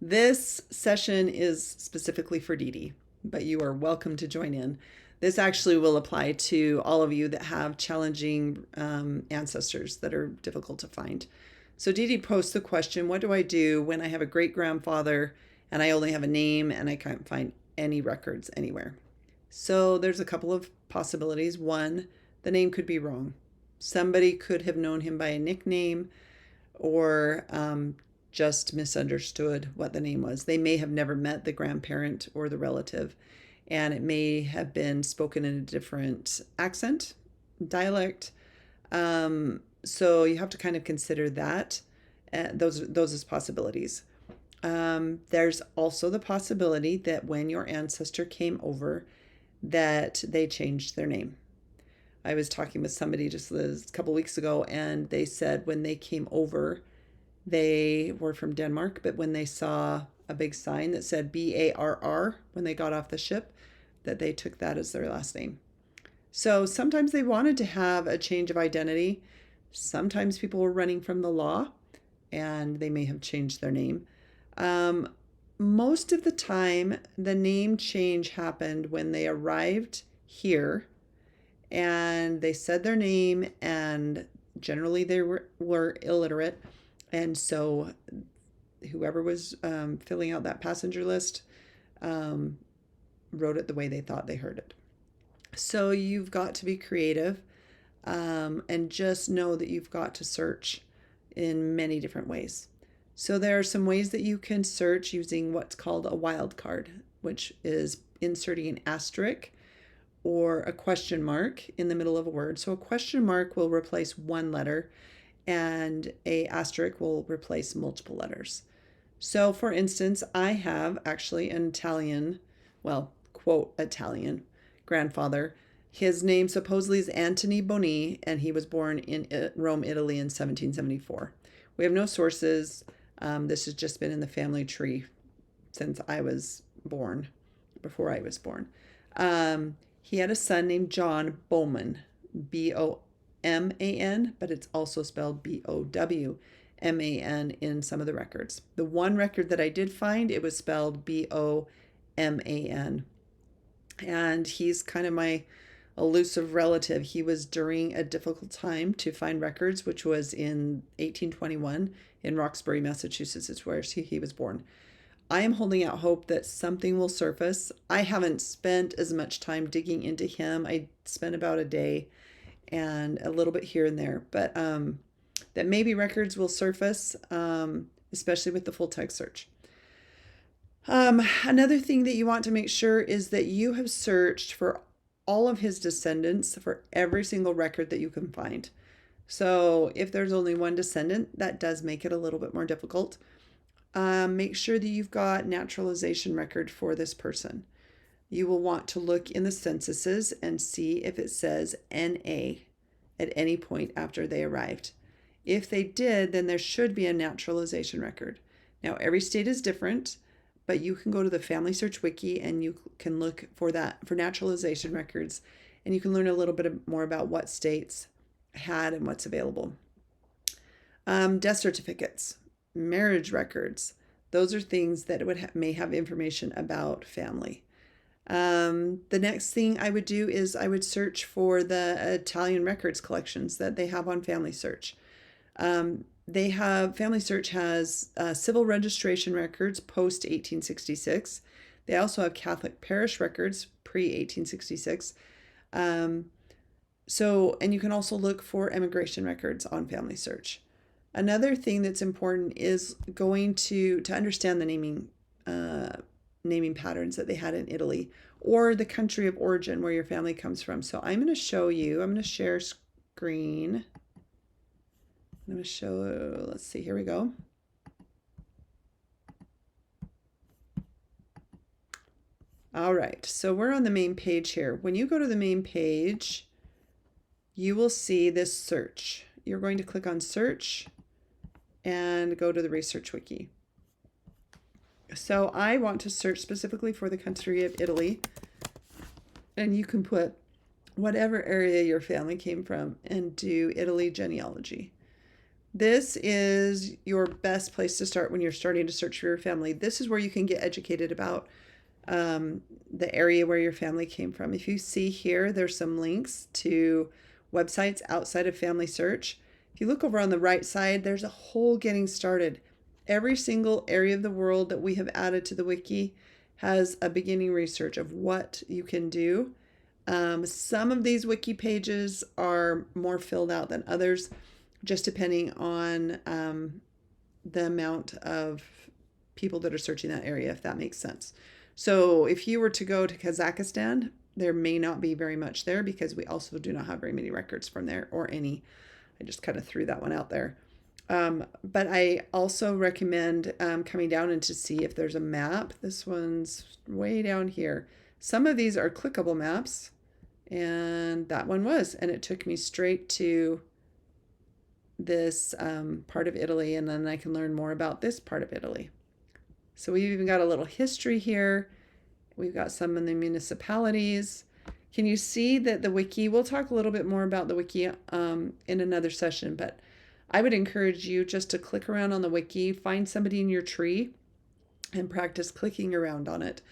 This session is specifically for Dee Dee, but you are welcome to join in. This actually will apply to all of you that have challenging ancestors that are difficult to find. So Dee Dee posed the question, what do I do when I have a great-grandfather and I only have a name and I can't find any records anywhere? So there's a couple of possibilities. One, the name could be wrong. Somebody could have known him by a nickname or just misunderstood what the name was. They may have never met the grandparent or the relative, and it may have been spoken in a different accent, dialect. So you have to kind of consider that. Those as possibilities. There's also the possibility that when your ancestor came over, that they changed their name. I was talking with somebody just a couple weeks ago, and they said when they came over, they were from Denmark, but when they saw a big sign that said BARR when they got off the ship, that they took that as their last name. So sometimes they wanted to have a change of identity. Sometimes people were running from the law and they may have changed their name. Most of the time, the name change happened when they arrived here and they said their name, and generally they were illiterate. And so whoever was filling out that passenger list wrote it the way they thought they heard it. So you've got to be creative and just know that you've got to search in many different ways. So there are some ways that you can search using what's called a wildcard, which is inserting an asterisk or a question mark in the middle of a word. So a question mark will replace one letter and a asterisk will replace multiple letters. So for instance, I have actually an Italian, well, quote, Italian grandfather. His name supposedly is Antony Boni, and he was born in Rome, Italy in 1774. We have no sources. This has just been in the family tree since I was born, before I was born. He had a son named John Bowman, B-O-M-A-N, but it's also spelled B-O-W-M-A-N in some of the records. The one record that I did find, it was spelled B-O-M-A-N. And he's kind of my elusive relative. He was during a difficult time to find records, which was in 1821 in Roxbury, Massachusetts, is where he was born. I am holding out hope that something will surface. I haven't spent as much time digging into him. I spent about a day and a little bit here and there, but that maybe records will surface, especially with the full text search. Another thing that you want to make sure is that you have searched for all of his descendants for every single record that you can find. So if there's only one descendant, that does make it a little bit more difficult. Make sure that you've got naturalization record for this person. You will want to look in the censuses and see if it says NA at any point after they arrived. If they did, then there should be a naturalization record. Now, every state is different, but you can go to the FamilySearch Wiki and you can look for that, for naturalization records, and you can learn a little bit more about what states had and what's available. Death certificates, marriage records, those are things that may have information about family. The next thing I would do is I would search for the Italian records collections that they have on FamilySearch. FamilySearch has civil registration records post 1866. They also have Catholic parish records pre 1866. And you can also look for immigration records on FamilySearch. Another thing that's important is going to understand the naming patterns that they had in Italy or the country of origin where your family comes from. So I'm going to show you, I'm going to share screen. I'm going to show, let's see, here we go. All right, so we're on the main page here. When you go to the main page, you will see this search. You're going to click on search and go to the Research Wiki. So I want to search specifically for the country of Italy, and you can put whatever area your family came from and do Italy genealogy. This is your best place to start when you're starting to search for your family. This is where you can get educated about the area where your family came from. If you see here, there's some links to websites outside of FamilySearch. If you look over on the right side, there's a whole getting started. Every single area of the world that we have added to the wiki has a beginning research of what you can do. Some of these wiki pages are more filled out than others, just depending on the amount of people that are searching that area, if that makes sense. So if you were to go to Kazakhstan, there may not be very much there because we also do not have very many records from there, or any. I just kind of threw that one out there. But I also recommend coming down and to see if there's a map. This one's way down here. Some of these are clickable maps, and that one was, and it took me straight to this part of Italy, and then I can learn more about this part of Italy. So we've even got a little history here. We've got some in the municipalities. Can you see that the wiki, we'll talk a little bit more about the wiki in another session, but I would encourage you just to click around on the wiki, find somebody in your tree, and practice clicking around on it.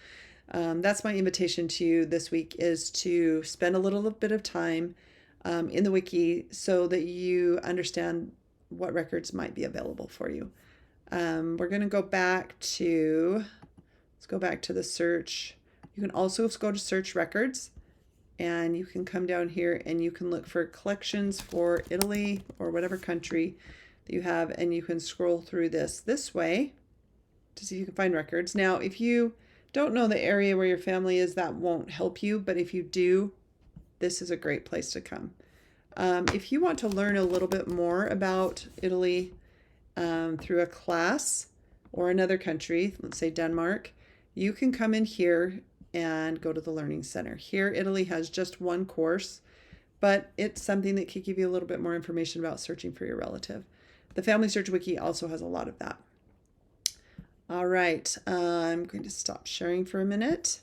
That's my invitation to you this week, is to spend a little bit of time in the wiki so that you understand what records might be available for you. We're going to go back to, let's go back to the search. You can also go to search records, and you can come down here and you can look for collections for Italy or whatever country that you have, and you can scroll through this way to see if you can find records. Now, if you don't know the area where your family is, that won't help you, but if you do, this is a great place to come. If you want to learn a little bit more about Italy through a class or another country, let's say Denmark, you can come in here and go to the Learning Center. Here, Italy has just one course, but it's something that could give you a little bit more information about searching for your relative. The FamilySearch Wiki also has a lot of that. All right, I'm going to stop sharing for a minute.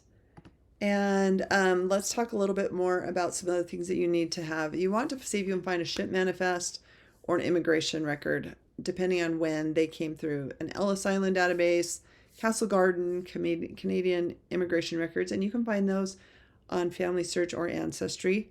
And let's talk a little bit more about some other things that you need to have. You want to see if you can find a ship manifest or an immigration record, depending on when they came through. An Ellis Island database, Castle Garden, Canadian immigration records, and you can find those on FamilySearch or Ancestry.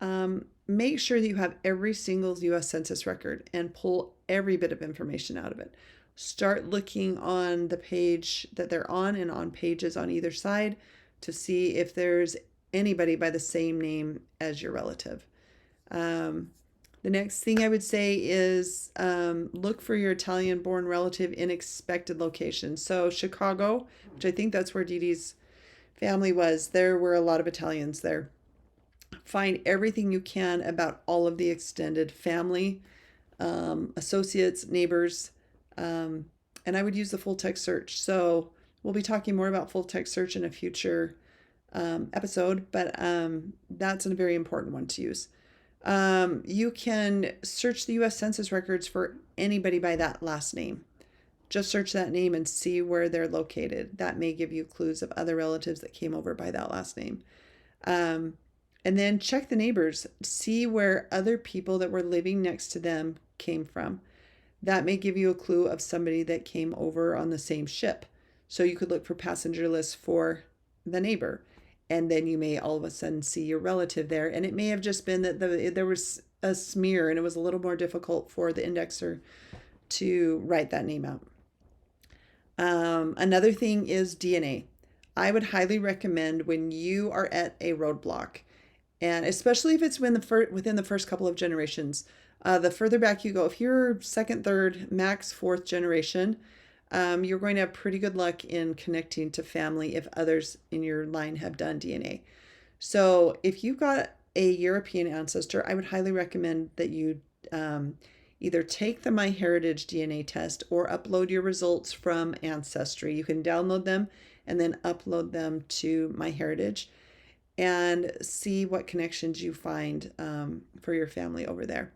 Make sure that you have every single U.S. Census record and pull every bit of information out of it. Start looking on the page that they're on and on pages on either side to see if there's anybody by the same name as your relative. The next thing I would say is look for your Italian-born relative in expected locations. So Chicago, which I think that's where Dee Dee's family was, there were a lot of Italians there. Find everything you can about all of the extended family, associates, neighbors, and I would use the full text search. So we'll be talking more about full text search in a future episode, but that's a very important one to use. You can search the U.S. Census records for anybody by that last name. Just search that name and see where they're located. That may give you clues of other relatives that came over by that last name. And then check the neighbors. See where other people that were living next to them came from. That may give you a clue of somebody that came over on the same ship. So you could look for passenger lists for the neighbor. And then you may all of a sudden see your relative there. And it may have just been that there was a smear and it was a little more difficult for the indexer to write that name out. Another thing is DNA. I would highly recommend when you are at a roadblock, and especially if it's within the first couple of generations, the further back you go, if you're second, third, max fourth generation, you're going to have pretty good luck in connecting to family if others in your line have done DNA. So if you've got a European ancestor, I would highly recommend that you either take the MyHeritage DNA test or upload your results from Ancestry. You can download them and then upload them to MyHeritage and see what connections you find for your family over there.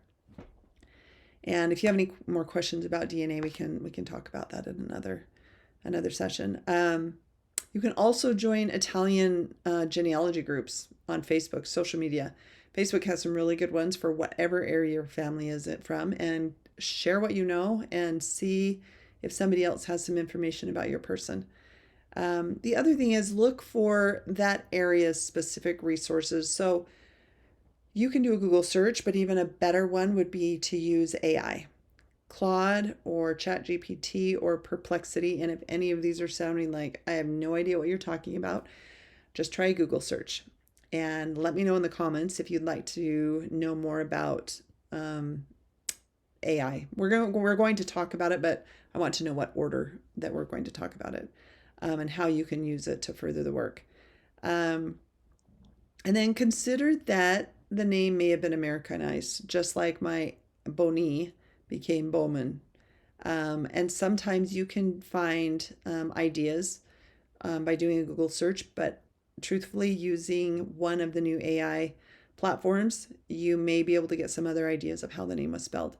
And if you have any more questions about DNA, we can talk about that in another session. You can also join Italian genealogy groups on Facebook, social media. Facebook has some really good ones for whatever area your family is from, and share what you know and see if somebody else has some information about your person. The other thing is look for that area's specific resources. So you can do a Google search, but even a better one would be to use AI. Claude or ChatGPT or Perplexity. And if any of these are sounding like I have no idea what you're talking about, just try a Google search and let me know in the comments if you'd like to know more about AI. We're going to talk about it, but I want to know what order that we're going to talk about it, and how you can use it to further the work. And then consider that the name may have been Americanized, just like my Boni became Bowman. And sometimes you can find ideas by doing a Google search, but truthfully, using one of the new AI platforms, you may be able to get some other ideas of how the name was spelled.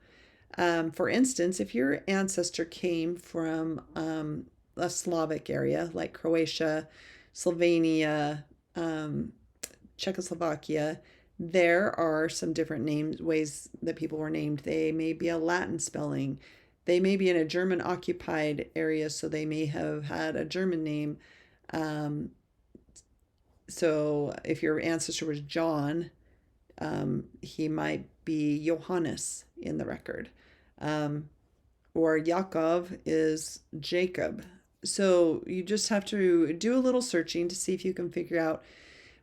For instance, if your ancestor came from a Slavic area like Croatia, Slovenia, Czechoslovakia, there are some different names, ways that people were named. They may be a Latin spelling. They may be in a German occupied area, so they may have had a German name. So if your ancestor was John, he might be Johannes in the record. Or Yaakov is Jacob. So you just have to do a little searching to see if you can figure out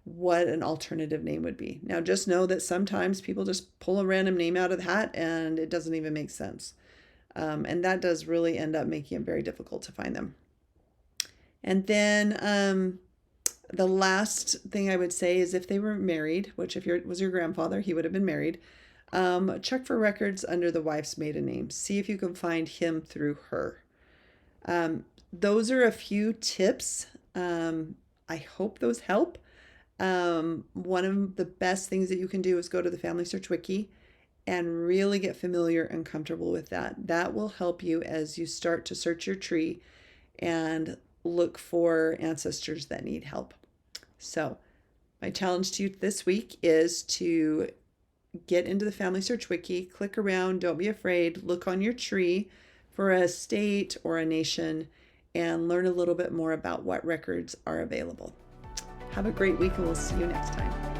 what an alternative name would be. Now, just know that sometimes people just pull a random name out of the hat and it doesn't even make sense. And that does really end up making it very difficult to find them. And then the last thing I would say is if they were married, which if it was your grandfather, he would have been married, check for records under the wife's maiden name. See if you can find him through her. Those are a few tips. I hope those help. One of the best things that you can do is go to the FamilySearch Wiki and really get familiar and comfortable with that. That will help you as you start to search your tree and look for ancestors that need help. So my challenge to you this week is to get into the FamilySearch Wiki, click around, don't be afraid, look on your tree for a state or a nation, and learn a little bit more about what records are available. Have a great week, and we'll see you next time.